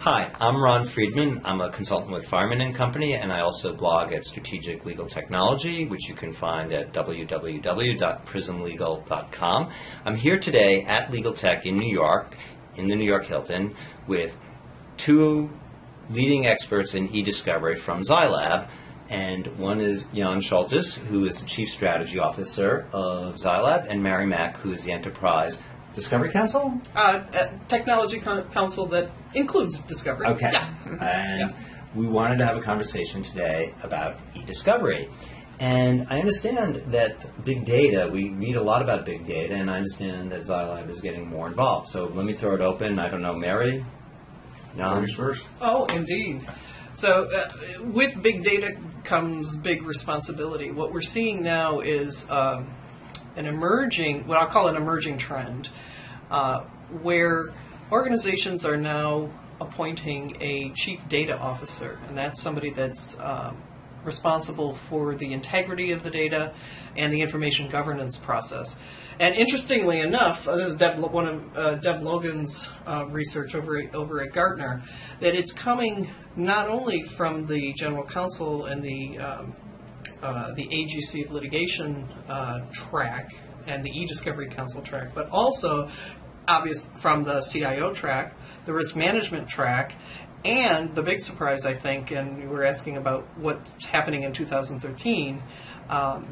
Hi, I'm Ron Friedmann. I'm a consultant with Fireman & Company, and I also blog at Strategic Legal Technology, which you can find at www.prismlegal.com. I'm here today at Legal Tech in New York, in the New York Hilton, with two leading experts in e-discovery from ZyLAB, and one is Johannes Scholtes, who is the Chief Strategy Officer of ZyLAB, and Mary Mack, who is the Enterprise Discovery Counsel? Technology Counsel that includes discovery. Okay. Yeah. And we wanted to have a conversation today about e-discovery. And I understand that big data, we read a lot about big data, and I understand that ZyLAB is getting more involved. So let me throw it open. I don't know, Mary? No? Ladies first. Oh, indeed. So with big data comes big responsibility. What we're seeing now is an emerging, what I'll call an emerging trend, where organizations are now appointing a chief data officer, and that's somebody that's responsible for the integrity of the data and the information governance process. And interestingly enough, this is one of Deb Logan's research over at Gartner, that it's coming not only from the General Counsel and the AGC of litigation track and the e-discovery council track, but also obvious from the CIO track, the risk management track, and the big surprise, I think, and you were asking about what's happening in 2013,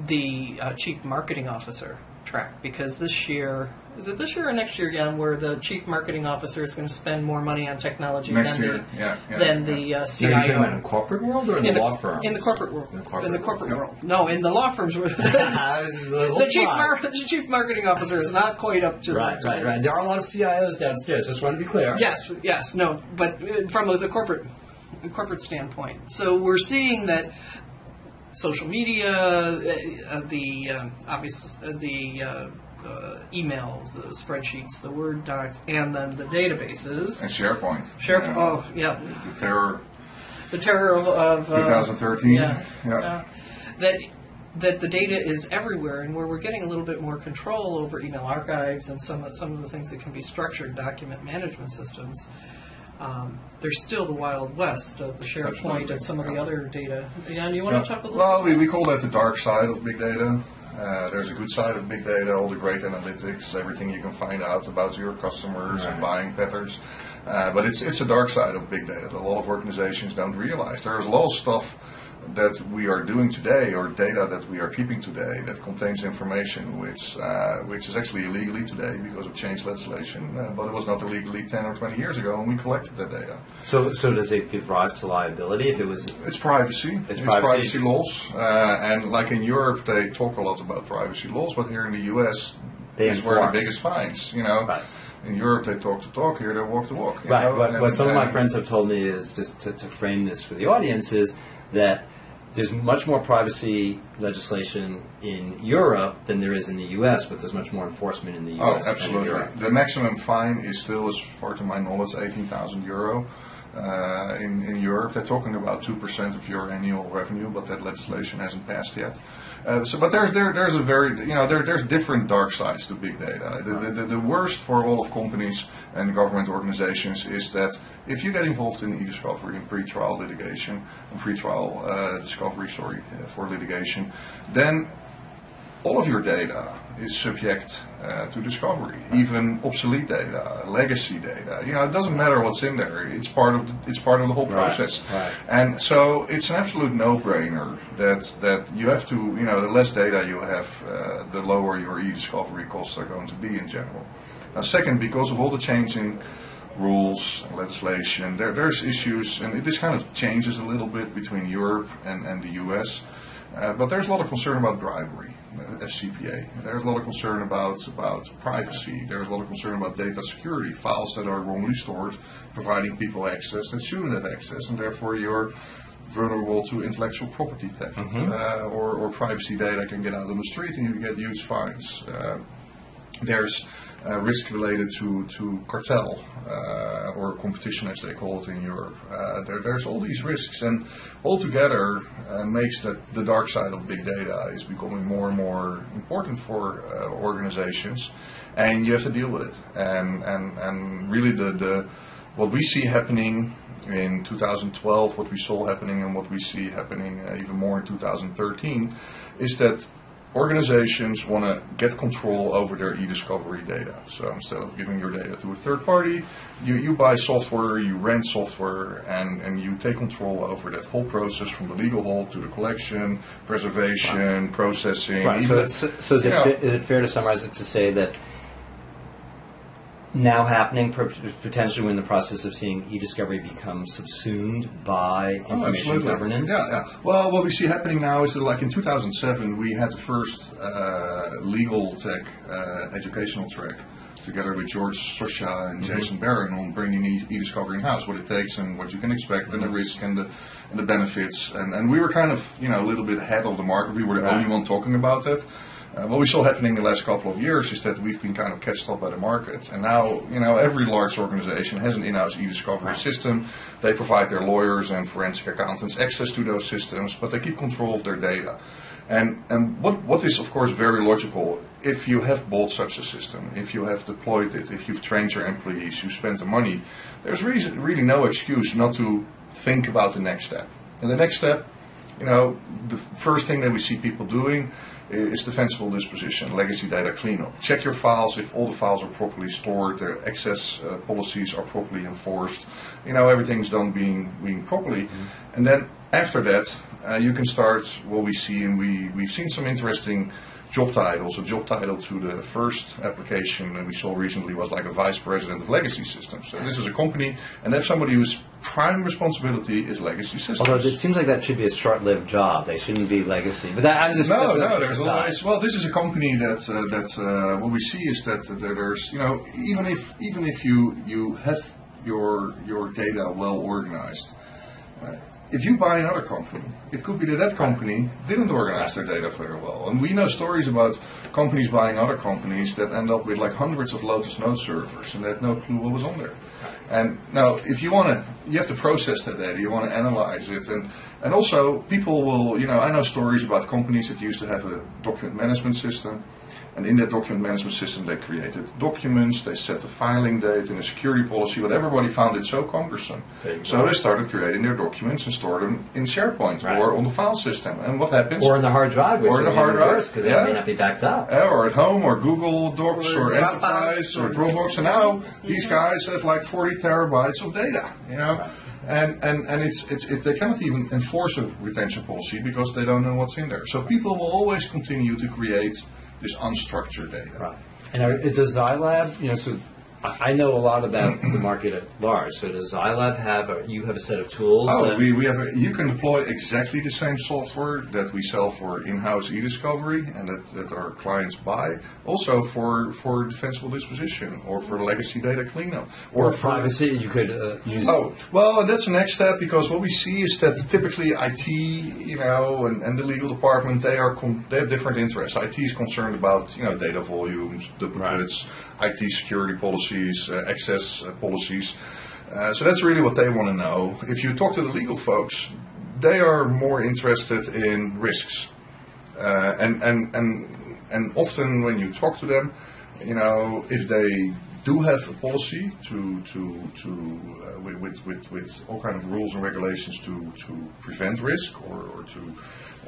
the chief marketing officer track, because this year, is it this year or next year again, where the chief marketing officer is going to spend more money on technology than the CIO? Are you talking about in the corporate world or in the law firm? In the corporate world. In the corporate world. No, in the law firms. the chief marketing officer is not quite up to Right. There are a lot of CIOs downstairs. Just want to be clear. Yes. No, but from the corporate standpoint. So we're seeing that social media, the emails, the spreadsheets, the Word docs, and then the databases. And SharePoint. SharePoint. Oh, yeah. The terror of 2013. That the data is everywhere, and where we're getting a little bit more control over email archives and some of the things that can be structured document management systems. There's still the Wild West of the SharePoint Absolutely. and some of the other data. Jan, you want to talk a little Well, bit? we call that the dark side of big data. There's a good side of big data, all the great analytics, everything you can find out about your customers and buying patterns. But it's a dark side of big data that a lot of organizations don't realize. There's a lot of stuff that we are doing today, or data that we are keeping today, that contains information which is actually illegally today because of changed legislation, but it was not illegally 10 or 20 years ago when we collected that data. So does it give rise to liability if it was? It's privacy. It's privacy laws, and like in Europe, they talk a lot about privacy laws, but here in the U.S., is where the biggest fines. Right. In Europe, they talk the talk. Here, they walk the walk. Right. What some of my friends have told me is, just to frame this for the audience, is that there's much more privacy legislation in Europe than there is in the U.S., but there's much more enforcement in the U.S. Oh, absolutely. than in Europe. The maximum fine is still, as far to my knowledge, €18,000 in Europe. They're talking about 2% of your annual revenue, but that legislation hasn't passed yet. But there's a very, there's different dark sides to big data. The worst for all of companies and government organizations is that if you get involved in e-discovery and pre-trial litigation, discovery for litigation, then all of your data is subject to discovery, even obsolete data, legacy data. It doesn't matter what's in there. It's part of the whole process. Right. And so it's an absolute no-brainer that you have to, the less data you have, the lower your e-discovery costs are going to be in general. Now, second, because of all the changing rules and legislation, there's issues, and this kind of changes a little bit between Europe and the U.S., but there's a lot of concern about bribery. FCPA. There's a lot of concern about privacy. There's a lot of concern about data security, files that are wrongly stored, providing people access that shouldn't have access, and therefore you're vulnerable to intellectual property theft, or privacy data can get out on the street and you get huge fines. There's risk related to cartel or competition, as they call it in Europe. There's all these risks, and altogether makes that the dark side of big data is becoming more and more important for organizations, and you have to deal with it. And really the what we see happening in 2012, what we saw happening and what we see happening even more in 2013, is that organizations want to get control over their e-discovery data. So instead of giving your data to a third party, you buy software, you rent software, and you take control over that whole process from the legal hold to the collection, preservation, processing. Right. So is it fair to summarize it to say that now happening, potentially we're in the process of seeing e-discovery become subsumed by information governance? Yeah. Well, what we see happening now is that, like in 2007, we had the first legal tech educational track together with George Sosha and Jason Barron on bringing e-discovery in-house, what it takes and what you can expect and the risk and the benefits. And we were kind of, a little bit ahead of the market. We were the only one talking about it. What we saw happening the last couple of years is that we've been kind of catched up by the market. And now, every large organization has an in-house e-discovery system. They provide their lawyers and forensic accountants access to those systems, but they keep control of their data. And what is, of course, very logical, if you have bought such a system, if you have deployed it, if you've trained your employees, you spent the money, there's really no excuse not to think about the next step. And the next step, the first thing that we see people doing is defensible disposition, legacy data cleanup. Check your files if all the files are properly stored, their access policies are properly enforced, everything's done being properly. Mm-hmm. And then after that, you can start what we see, and we've seen some interesting job titles. A job title to the first application that we saw recently was like a vice president of legacy systems. So this is a company, and they have somebody whose prime responsibility is legacy systems. Although it seems like that should be a short-lived job. They shouldn't be legacy. But I'm just no. There's always this is a company that what we see is that there's even if you have your data well organized. If you buy another company, it could be that company didn't organize their data very well. And we know stories about companies buying other companies that end up with like hundreds of Lotus Note servers and they had no clue what was on there. And now, if you have to process that data, you want to analyze it. And also, people will, I know stories about companies that used to have a document management system. And in that document management system, they created documents, they set the filing date and a security policy, but everybody found it so cumbersome. So they started creating their documents and stored them in SharePoint or on the file system. And what happens? Or in the hard drive, which is worse because it may not be backed up. Or at home, or Google Docs, or Enterprise, or Dropbox. And now these guys have like 40 terabytes of data, And they cannot even enforce a retention policy because they don't know what's in there. So people will always continue to create this unstructured data. Right. And does ZyLAB, so I know a lot about the market at large. So does ZyLAB have a set of tools? We have you can deploy exactly the same software that we sell for in-house e-discovery and that our clients buy. Also for defensible disposition or for legacy data cleanup or for privacy. You could use. And that's the next step, because what we see is that typically IT, and the legal department, they have different interests. IT is concerned about data volumes, duplicates. Right. IT security policies, access policies. So that's really what they want to know. If you talk to the legal folks, they are more interested in risks. And often when you talk to them, if they do have a policy with all kind of rules and regulations to prevent risk or to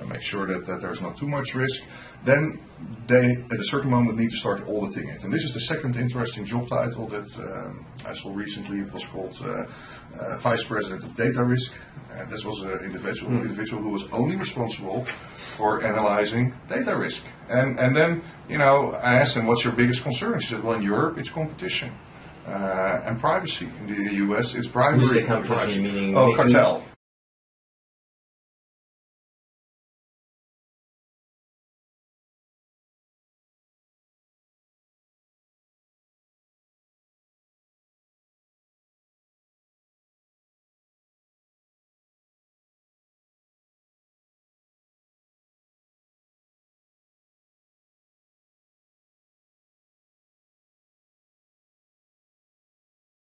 make sure that there's not too much risk, then they at a certain moment need to start auditing it. And this is the second interesting job title that I saw recently. It was called Vice President of Data Risk. And this was an individual who was only responsible for analyzing data risk. And then, I asked him, what's your biggest concern? He said, well, in Europe, it's competition. And privacy. In the US, it's bribery. You say competition, meaning cartel.